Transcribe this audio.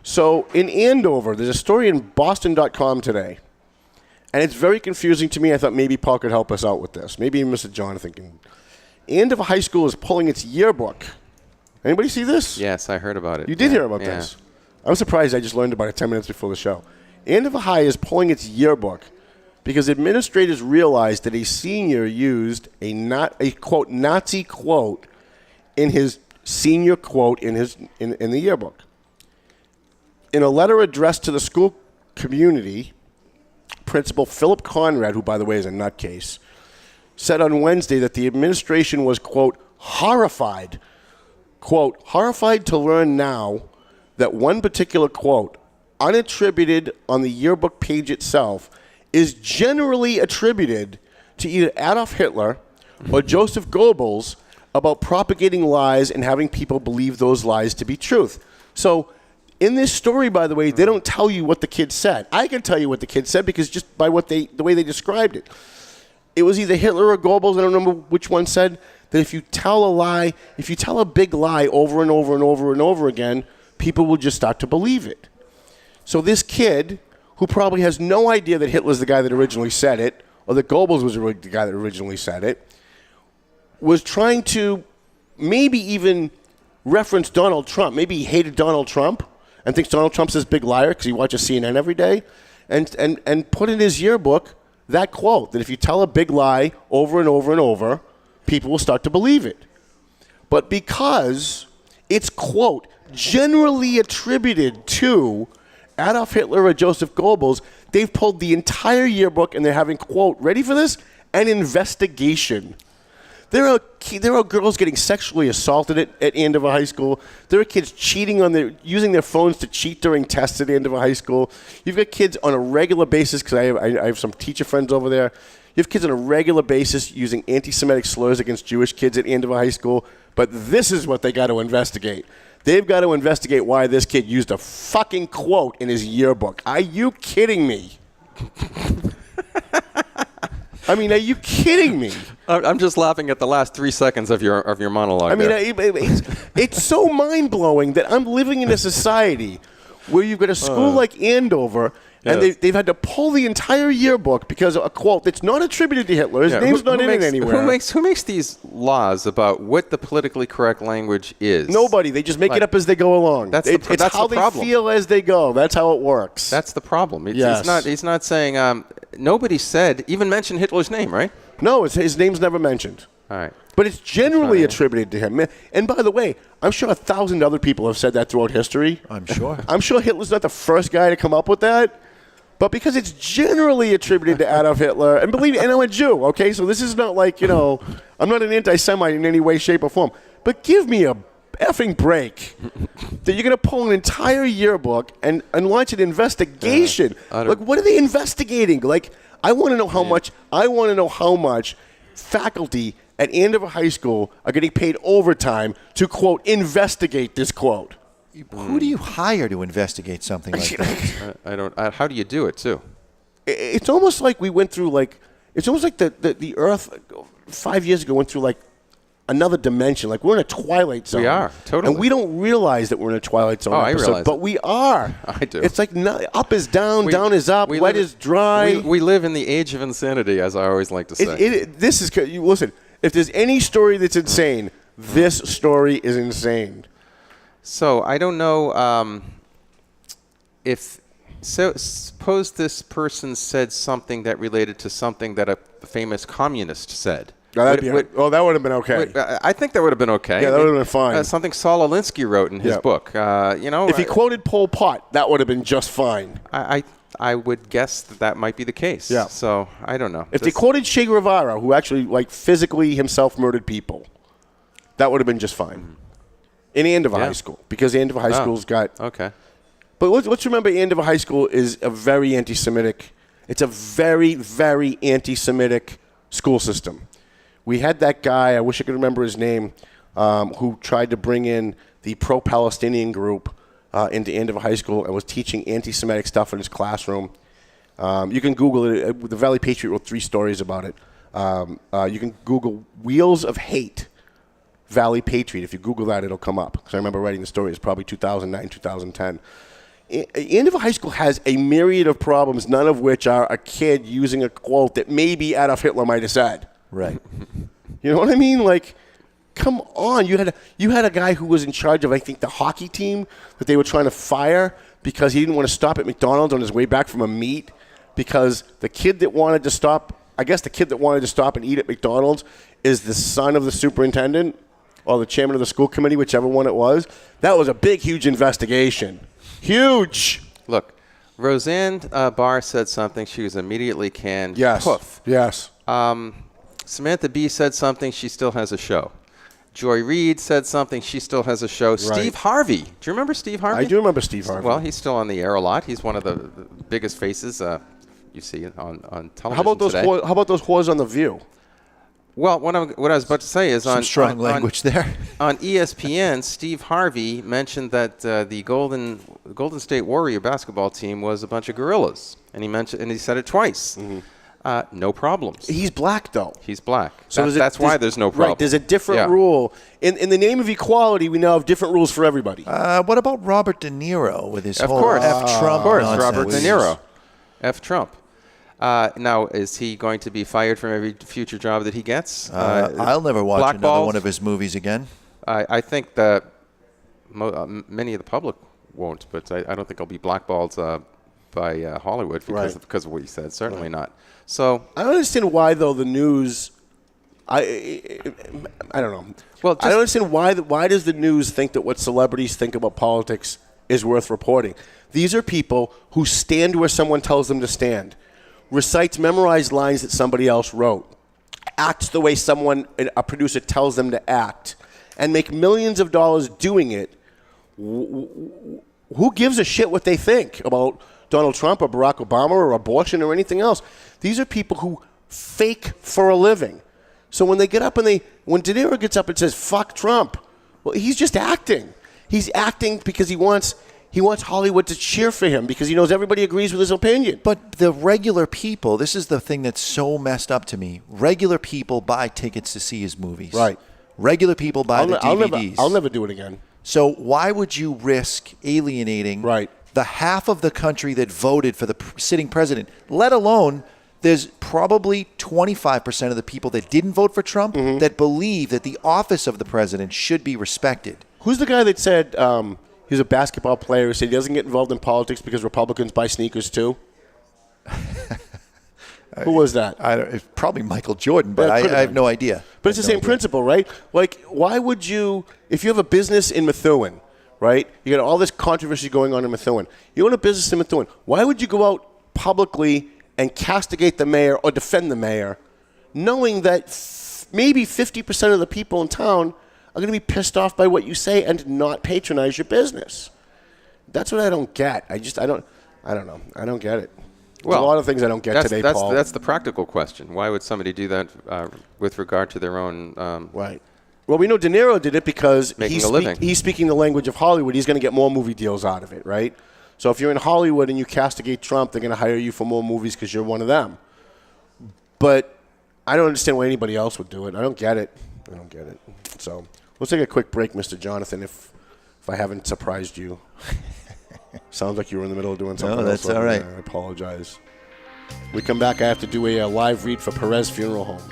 So in Andover, there's a story in Boston.com today, and it's very confusing to me. I thought maybe Paul could help us out with this. Maybe even Mr. Jonathan can. Andover High School is pulling its yearbook. Anybody see this? Yes, I heard about it. You did hear about this. I was surprised. I just learned about it 10 minutes before the show. Andover High is pulling its yearbook because administrators realized that a senior used a quote Nazi quote in his senior quote in the yearbook. In a letter addressed to the school community, Principal Philip Conrad, who by the way is a nutcase, said on Wednesday that the administration was quote horrified to learn now that one particular quote, unattributed on the yearbook page itself, is generally attributed to either Adolf Hitler or Joseph Goebbels about propagating lies and having people believe those lies to be truth. So in this story, by the way, they don't tell you what the kid said. I can tell you what the kid said because just by the way they described it. It was either Hitler or Goebbels, I don't remember which one said, that if you tell a lie, if you tell a big lie over and over and over and over again, people will just start to believe it. So this kid, who probably has no idea that Hitler's the guy that originally said it, or that Goebbels was the guy that originally said it, was trying to maybe even reference Donald Trump. Maybe he hated Donald Trump and thinks Donald Trump's this big liar because he watches CNN every day, and put in his yearbook that quote, that if you tell a big lie over and over and over, people will start to believe it. But because it's, quote, generally attributed to Adolf Hitler or Joseph Goebbels, they've pulled the entire yearbook and they're having, quote, ready for this? An investigation. There are girls getting sexually assaulted at Andover High School. There are kids using their phones to cheat during tests at Andover High School. You've got kids on a regular basis, because I have some teacher friends over there. You have kids on a regular basis using anti-Semitic slurs against Jewish kids at Andover High School. But this is what they got to investigate. They've got to investigate why this kid used a fucking quote in his yearbook. Are you kidding me? I mean, are you kidding me? I'm just laughing at the last 3 seconds of your monologue. I mean, it's so mind-blowing that I'm living in a society where you've got a school like Andover, and they've had to pull the entire yearbook because of a quote that's not attributed to Hitler. His name's not in it anywhere. Who makes these laws about what the politically correct language is? Nobody. They just make it up as they go along. It's how they feel as they go. That's how it works. That's the problem. He's not saying nobody even mentioned Hitler's name, right? No, his name's never mentioned. All right. But it's generally attributed to him. And by the way, I'm sure 1,000 other people have said that throughout history. I'm sure. I'm sure Hitler's not the first guy to come up with that. But because it's generally attributed to Adolf Hitler, and believe me, and I'm a Jew, okay? So this is not like, I'm not an anti-Semite in any way, shape, or form. But give me a effing break that you're going to pull an entire yearbook and launch an investigation. Like, what are they investigating? Like, I want to know how much faculty at Andover High School are getting paid overtime to, quote, investigate this quote. Who do you hire to investigate something like that? How do you do it, too? It's almost like we went through, it's almost like the Earth 5 years ago went through, another dimension. Like, we're in a twilight zone. We are, totally. And we don't realize that we're in a twilight zone I realize but we are. I do. It's like up is down, down is up, wet is dry. We live in the age of insanity, as I always like to say. Listen, if there's any story that's insane, this story is insane. So I don't know suppose this person said something that related to something that a famous communist said. That would have been okay. I think that would have been okay. Yeah, that would have been fine. Something Saul Alinsky wrote in his book. If he quoted Pol Pot, that would have been just fine. I would guess that might be the case. Yeah. So I don't know. If they quoted Che Guevara, who actually physically himself murdered people, that would have been just fine. In Andover High School, because Andover High School's got... Okay. But let's remember, Andover High School is a very anti-Semitic... It's a very, very anti-Semitic school system. We had that guy, I wish I could remember his name, who tried to bring in the pro-Palestinian group into Andover High School and was teaching anti-Semitic stuff in his classroom. You can Google it. The Valley Patriot wrote 3 stories about it. You can Google Wheels of Hate, Valley Patriot. If you Google that, it'll come up. Because I remember writing the story. It's probably 2009, 2010. Andover High School has a myriad of problems, none of which are a kid using a quote that maybe Adolf Hitler might have said. Right. You know what I mean? Like, come on. You had a guy who was in charge of, I think, the hockey team that they were trying to fire because he didn't want to stop at McDonald's on his way back from a meet because the kid that wanted to stop, I guess the kid that wanted to stop and eat at McDonald's is the son of the superintendent or the chairman of the school committee, whichever one it was. That was a big, huge investigation. Huge. Look, Roseanne Barr said something. She was immediately canned. Yes. Poof. Yes. Samantha Bee said something. She still has a show. Joy Reid said something. She still has a show. Right. Steve Harvey. Do you remember Steve Harvey? I do remember Steve Harvey. Well, he's still on the air a lot. He's one of the biggest faces you see on television How about those? today. How about those whores on The View? Well, what I was about to say is Some strong language there. On ESPN, Steve Harvey mentioned that the Golden State Warrior basketball team was a bunch of gorillas, and he said it twice. Mm-hmm. No problems. He's black, though. He's black. So that's why there's no problem. Right. There's a different rule. In the name of equality, we now have different rules for everybody. What about Robert De Niro with his whole F Trump? Of course, nonsense? Robert De Niro. F Trump. Now, is he going to be fired from every future job that he gets? I'll never watch another one of his movies again. I think that many of the public won't, but I don't think he'll be blackballed by Hollywood because of what he said. Certainly not. So I don't understand why, though, the news. I don't know. Well, I don't understand why does the news think that what celebrities think about politics is worth reporting? These are people who stand where someone tells them to stand, recites memorized lines that somebody else wrote, acts the way a producer tells them to act, and make millions of dollars doing it. Who gives a shit what they think about Donald Trump or Barack Obama or abortion or anything else? These are people who fake for a living. So when they get up when De Niro gets up and says, fuck Trump, well, he's just acting. He's acting because he wants Hollywood to cheer for him because he knows everybody agrees with his opinion. But the regular people, this is the thing that's so messed up to me. Regular people buy tickets to see his movies. Right. Regular people buy the DVDs. I'll never do it again. So why would you risk alienating the half of the country that voted for the sitting president, let alone there's probably 25% of the people that didn't vote for Trump that believe that the office of the president should be respected. Who's the guy that said he's a basketball player who said he doesn't get involved in politics because Republicans buy sneakers too? Who was that? It's probably Michael Jordan, but I have no idea. But it's the same principle, right? Like, why would you, if you have a business in Methuen, right? You got all this controversy going on in Methuen. You own a business in Methuen. Why would you go out publicly and castigate the mayor or defend the mayor, knowing that maybe 50% of the people in town are going to be pissed off by what you say and not patronize your business? That's what I don't get. I don't know. I don't get it. Well, a lot of things I don't get today, Paul. That's the practical question. Why would somebody do that with regard to their own right. Well, we know De Niro did it because he's speaking the language of Hollywood. He's going to get more movie deals out of it, right? So if you're in Hollywood and you castigate Trump, they're going to hire you for more movies because you're one of them. But I don't understand why anybody else would do it. I don't get it. So let's take a quick break, Mr. Jonathan, if I haven't surprised you. Sounds like you were in the middle of doing something else. No, that's all right. I apologize. We come back, I have to do a live read for Perez Funeral Home.